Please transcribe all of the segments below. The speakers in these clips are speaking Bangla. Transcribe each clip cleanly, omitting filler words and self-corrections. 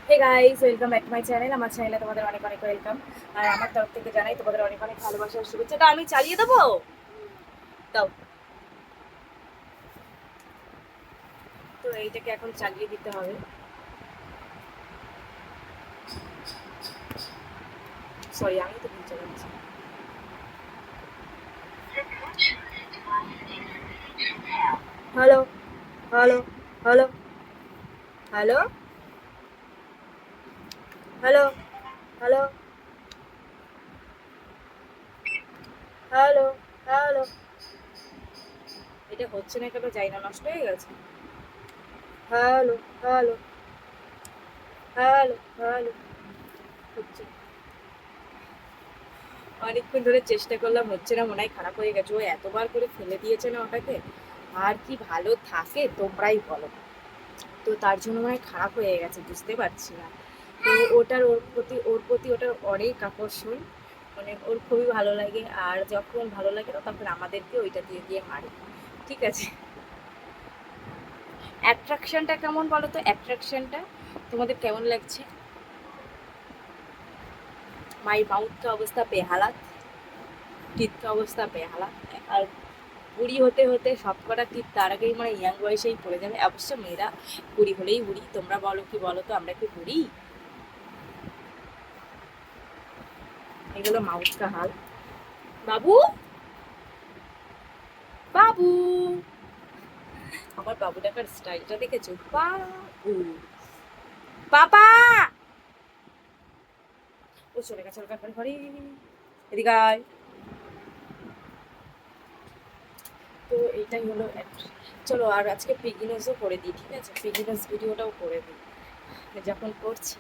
Hey guys, welcome back to my channel. আমার চ্যানেলে তোমাদের অনেক অনেক ওয়েলকাম। আর আমার তরফ থেকে জানাই তোমাদের অনেক অনেক ভালোবাসার শুভেচ্ছা। তো আমি চালিয়ে দেবো, তাও তো এইটাকে এখন চালিয়ে দিতে হবে। সরি, আমি তো ভুল চালাচ্ছি। Hello, hello, hello, hello, hello, hello, hello, hello. এটা হচ্ছে না কেন, যাই না, নষ্ট হয়ে গেছে। হ্যালো, হ্যালো, হ্যালো, হ্যালো, হচ্ছে না। অনেকক্ষণ ধরে চেষ্টা করলাম, হচ্ছে না, মনে হয় খারাপ হয়ে গেছে। ও এতবার করে ফেলে দিয়েছে না ওটাকে, আর কি ভালো থাকে তোমরাই বলো। তো তার জন্য মনে হয় খারাপ হয়ে গেছে, বুঝতে পারছি না। তো ওর প্রতি ওটার অনেক আকর্ষণ, মানে ওর খুবই ভালো লাগে। আর যখন ভালো লাগে না তখন আমাদেরকে ওইটা দিয়ে দিয়ে মারে। ঠিক আছে, অ্যাট্রাকশনটা কেমন বলো তো? অ্যাট্রাকশনটা তোমাদের কেমন লাগছে? মাই মাউথ का অবস্থা বেহালাত, টিথ का অবস্থা বেহালাত। আর বুড়ি হতে হতে সবকটা টিপ তার আগেই মানে ইয়াং বয়সেই পড়ে যাবে। অবশ্য মেয়েরা বুড়ি হলেই বুড়ি, তোমরা বলো কি বলো তো, আমরা কি বুড়ি? এগুলো মাউথ কা হাল। বাবু, বাবু, আমার বাবু ডাকার স্টাইলটা দেখেছো? বাবু, বাবা। ও চলে গেছে ওর কাকার ঘরে, এদিকে আয়। তো এইটাই হলো চলো, আর আজকে পিগিনসও করে দিই, ঠিক আছে? পিগিনস ভিডিওটাও করে দিই। যখন করছি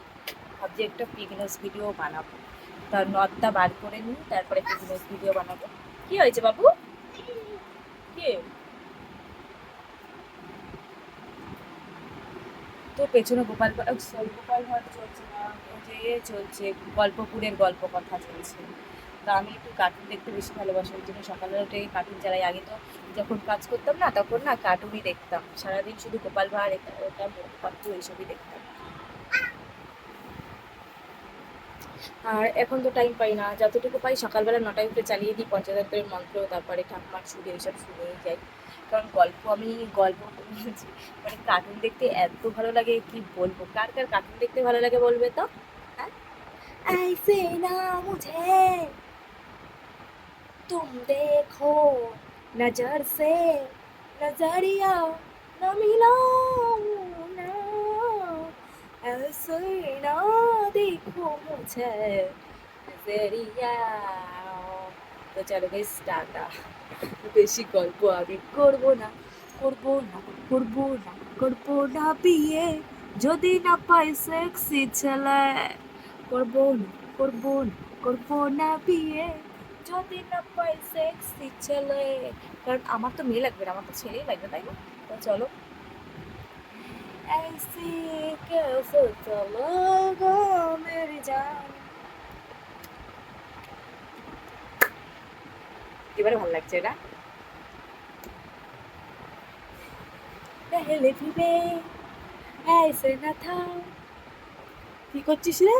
ভাবছি একটা পিগিনস ভিডিও বানাবো। তার নদটা বার করে নিই, তারপরে পিগিনস ভিডিও বানাবো। কি হয়েছে বাবু? কে? তো পেছনে গোপাল, সরি, গোপাল ভাট চলছে না, ওই যে চলছে, গল্পপুরের গল্প কথা চলছে। তো আমি একটু কার্টুন দেখতে বেশি ভালোবাসি, ওই জন্য সকালে উঠে কার্টুন চালাই। আগে তো যখন কাজ করতাম না তখন না কার্টুনই দেখতাম সারাদিন, শুধু গোপাল ভাঁড়, এটা ওটা মোটু এইসবই দেখতাম। আর এখন তো টাইম পাই না, যতটুকু পাই সকালবেলা 9টায় উঠে চালিয়ে দিই পঞ্চতন্ত্রের মন্ত্র, তারপরে ঠাকুমার সুর এইসব শুনেই যাই। কারণ আমি গল্প মানে কার্টুন দেখতে এত ভালো লাগে, কি বলবো। কার কার কার্টুন দেখতে ভালো লাগে বলবে তো? হ্যাঁ, ऐसे ना मुझे तुम देखो, नजर से नजरिया न मिलाओ ना, ऐसे ना देखो मुझे नजरिया। তো চলো গাইস, টাটা। বেশি গল্প আমি করবো না, করবো না, করবো না, করবো না বিয়ে যদি না পাই সেক্সি ছেলে। করবো না, করবো না, করবো না বিয়ে যদি না পাই সেক্সি ছেলে। কারণ আমার তো মেয়ে লাগবে না, আমার তো ছেলেই লাগবে, তাই না? তো চলো। ऐसी कैसे चलेगा मेरी जान। এবারে ভালো লাগছে এটা। पहले भी मैं ऐसे न था। কি করছিস রে?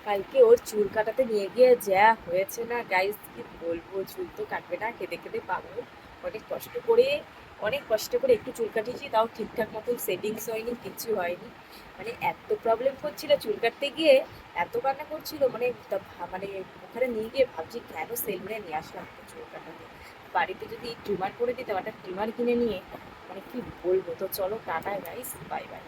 কালকে ওর চুল কাটাতে নিয়ে গিয়ে যা হয়েছে না গাইস, কি বলবো। চুল তো কাটবে না, কেঁদে কেঁদে পাবো। অনেক কষ্ট করে, অনেক কষ্ট করে একটু চুল কাটিয়েছি, তাও ঠিকঠাক মতন সেটিংস হয়নি, কিচ্ছু হয়নি। মানে এত প্রবলেম করছিল চুল কাটতে গিয়ে, এত কান্না করছিল, মানে মানে ওখানে নিয়ে গিয়ে ভাবছি কেন সেলুনে নিয়ে আসলাম ওকে চুল কাটাতে। বাড়িতে যদি ট্রিমার করে দিতাম, একটা ট্রিমার কিনে নিয়ে, মানে কি বলবো। তো চলো টাটা গাইস, বাই বাই।